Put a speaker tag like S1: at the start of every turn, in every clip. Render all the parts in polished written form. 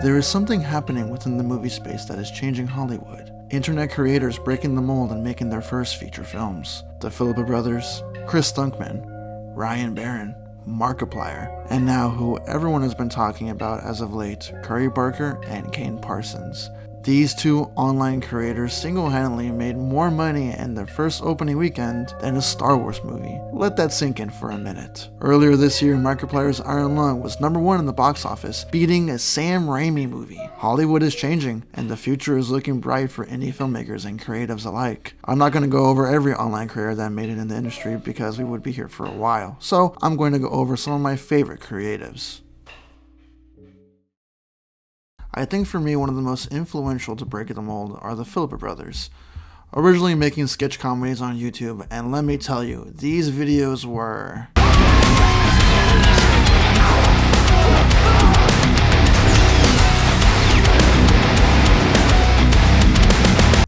S1: There is something happening within the movie space that is changing Hollywood. Internet creators breaking the mold and making their first feature films. The Philipp brothers, Chris Dunkman, Ryan Barron, Markiplier, and now who everyone has been talking about as of late, Curry Barker and Kane Parsons. These two online creators single-handedly made more money in their first opening weekend than a Star Wars movie. Let that sink in for a minute. Earlier this year, Markiplier's Iron Lung was #1 in the box office, beating a Sam Raimi movie. Hollywood is changing, and the future is looking bright for indie filmmakers and creatives alike. I'm not going to go over every online creator that made it in the industry because we would be here for a while, so I'm going to go over some of my favorite creatives. I think for me, one of the most influential to break the mold are the Philipp brothers. Originally making sketch comedies on YouTube, and let me tell you, these videos were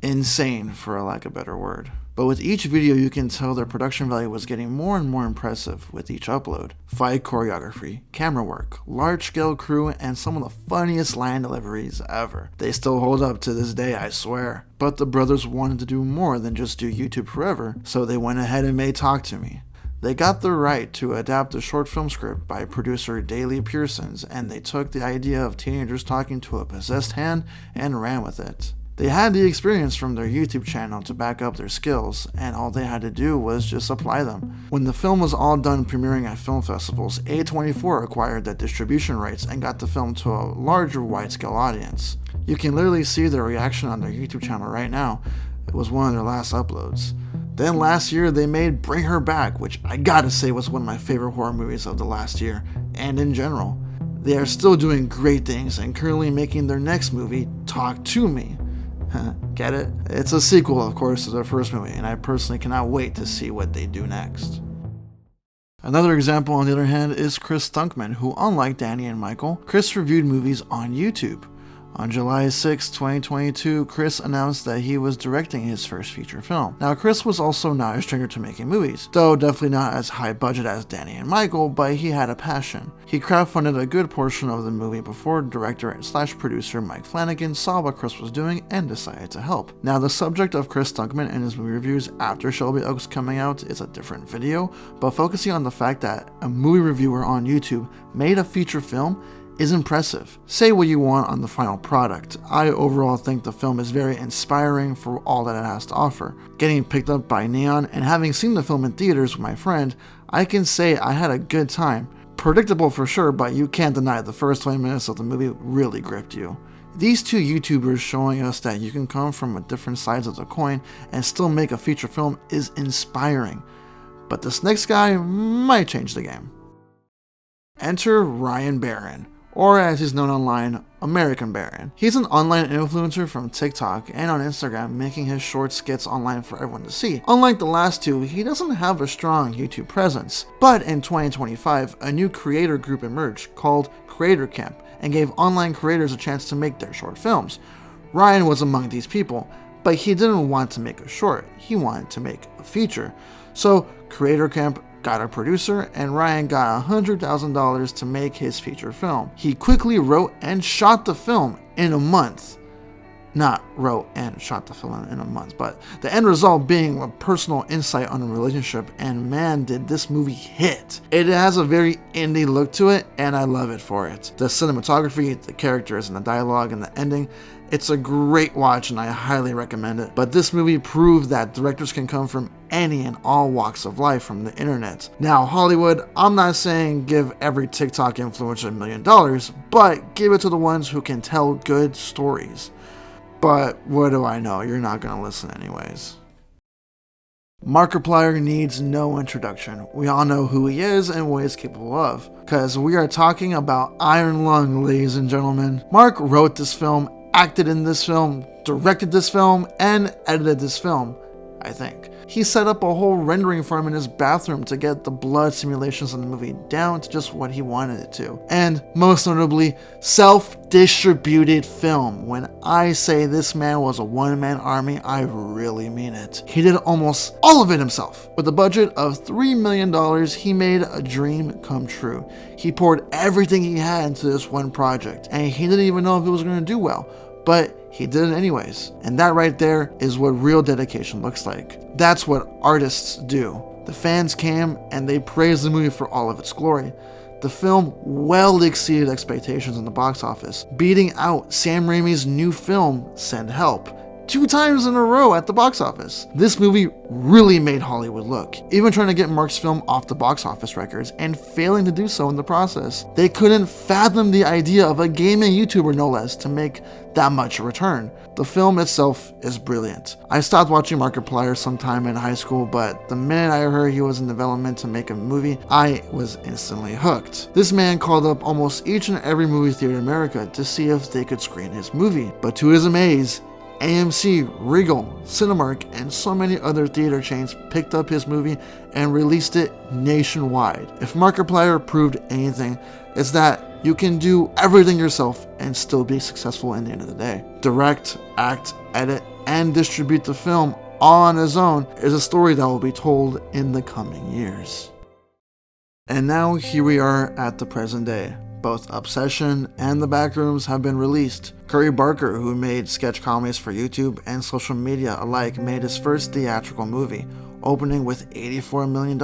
S1: insane, for a lack of a better word. But with each video, you can tell their production value was getting more and more impressive with each upload. Fight choreography, camera work, large-scale crew, and some of the funniest line deliveries ever. They still hold up to this day, I swear. But the brothers wanted to do more than just do YouTube forever, so they went ahead and made Talk to Me. They got the right to adapt a short film script by producer Daley Pearsons, and they took the idea of teenagers talking to a possessed hand and ran with it. They had the experience from their YouTube channel to back up their skills, and all they had to do was just apply them. When the film was all done premiering at film festivals, A24 acquired the distribution rights and got the film to a larger wide-scale audience. You can literally see their reaction on their YouTube channel right now. It was one of their last uploads. Then last year they made Bring Her Back, which I gotta say was one of my favorite horror movies of the last year, and in general. They are still doing great things and currently making their next movie, Talk to Me. Get it? It's a sequel, of course, to their first movie, and I personally cannot wait to see what they do next. Another example, on the other hand, is Chris Dunkman, who, unlike Danny and Michael, Chris reviewed movies on YouTube. On July 6, 2022, Chris announced that he was directing his first feature film. Now, Chris was also not a stranger to making movies, though definitely not as high budget as Danny and Michael, but he had a passion. He crowdfunded a good portion of the movie before director/producer Mike Flanagan saw what Chris was doing and decided to help. Now, the subject of Chris Dunkman and his movie reviews after Shelby Oaks coming out is a different video, but focusing on the fact that a movie reviewer on YouTube made a feature film is impressive. Say what you want on the final product. I overall think the film is very inspiring for all that it has to offer. Getting picked up by Neon and having seen the film in theaters with my friend, I can say I had a good time. Predictable for sure, but you can't deny the first 20 minutes of the movie really gripped you. These two YouTubers showing us that you can come from different sides of the coin and still make a feature film is inspiring. But this next guy might change the game. Enter Ryan Barron, or as he's known online, American Barron. He's an online influencer from TikTok and on Instagram, making his short skits online for everyone to see. Unlike the last two, he doesn't have a strong YouTube presence. But in 2025, a new creator group emerged called Creator Camp and gave online creators a chance to make their short films. Ryan was among these people, but he didn't want to make a short, he wanted to make a feature. So Creator Camp got a producer, and Ryan got $100,000 to make his feature film. He quickly wrote and shot the film in a month. Not wrote and shot the film in a month, but the end result being a personal insight on a relationship, and man, did this movie hit. It has a very indie look to it, and I love it for it. The cinematography, the characters, and the dialogue, and the ending, it's a great watch, and I highly recommend it. But this movie proved that directors can come from any and all walks of life from the internet. Now, Hollywood, I'm not saying give every TikTok influencer $1 million, but give it to the ones who can tell good stories. But what do I know? You're not going to listen anyways. Markiplier needs no introduction. We all know who he is and what he's capable of, because we are talking about Iron Lung, ladies and gentlemen. Mark wrote this film, acted in this film, directed this film, and edited this film. I think. He set up a whole rendering farm in his bathroom to get the blood simulations in the movie down to just what he wanted it to. And most notably, self-distributed film. When I say this man was a one-man army, I really mean it. He did almost all of it himself. With a budget of $3 million, he made a dream come true. He poured everything he had into this one project, and he didn't even know if it was going to do well, but he did it anyways. And that right there is what real dedication looks like. That's what artists do. The fans came and they praised the movie for all of its glory. The film well exceeded expectations in the box office, beating out Sam Raimi's new film, Send Help, 2 times in a row at the box office. This movie really made Hollywood look, even trying to get Mark's film off the box office records and failing to do so in the process. They couldn't fathom the idea of a gaming YouTuber, no less, to make that much a return. The film itself is brilliant. I stopped watching Markiplier sometime in high school, but the minute I heard he was in development to make a movie, I was instantly hooked. This man called up almost each and every movie theater in America to see if they could screen his movie, but to his amaze, AMC, Regal, Cinemark, and so many other theater chains picked up his movie and released it nationwide. If Markiplier proved anything, it's that you can do everything yourself and still be successful in the end of the day. Direct, act, edit, and distribute the film all on his own is a story that will be told in the coming years. And now here we are at the present day. Both Obsession and The Backrooms have been released. Curry Barker, who made sketch comedies for YouTube and social media alike, made his first theatrical movie, opening with $84 million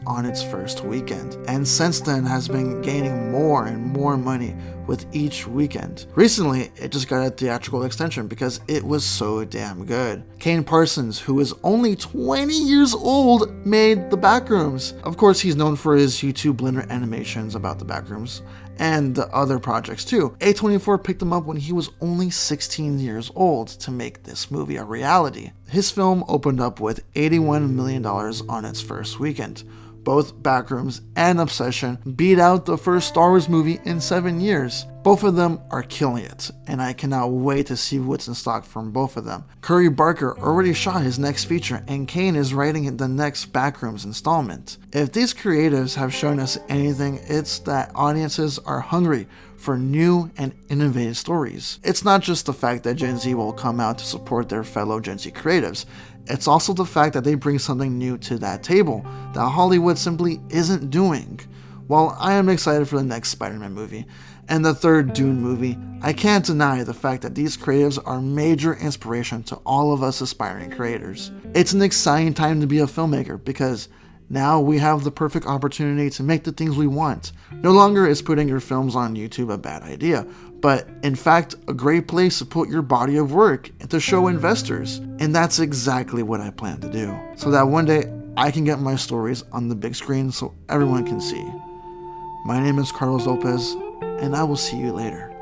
S1: on its first weekend, and since then has been gaining more and more money with each weekend. Recently, it just got a theatrical extension because it was so damn good. Kane Parsons, who is only 20 years old, made The Backrooms. Of course, he's known for his YouTube Blender animations about The Backrooms, and the other projects too. A24 picked him up when he was only 16 years old to make this movie a reality. His film opened up with $81 million on its first weekend. Both Backrooms and Obsession beat out the first Star Wars movie in 7 years. Both of them are killing it, and I cannot wait to see what's in stock from both of them. Curry Barker already shot his next feature, and Kane is writing the next Backrooms installment. If these creatives have shown us anything, it's that audiences are hungry for new and innovative stories. It's not just the fact that Gen Z will come out to support their fellow Gen Z creatives. It's also the fact that they bring something new to that table that Hollywood simply isn't doing. While I am excited for the next Spider-Man movie and the third Dune movie, I can't deny the fact that these creatives are major inspiration to all of us aspiring creators. It's an exciting time to be a filmmaker because now we have the perfect opportunity to make the things we want. No longer is putting your films on YouTube a bad idea, but in fact a great place to put your body of work and to show investors. And that's exactly what I plan to do, so that one day I can get my stories on the big screen so everyone can see. My name is Carlos Lopez, and I will see you later.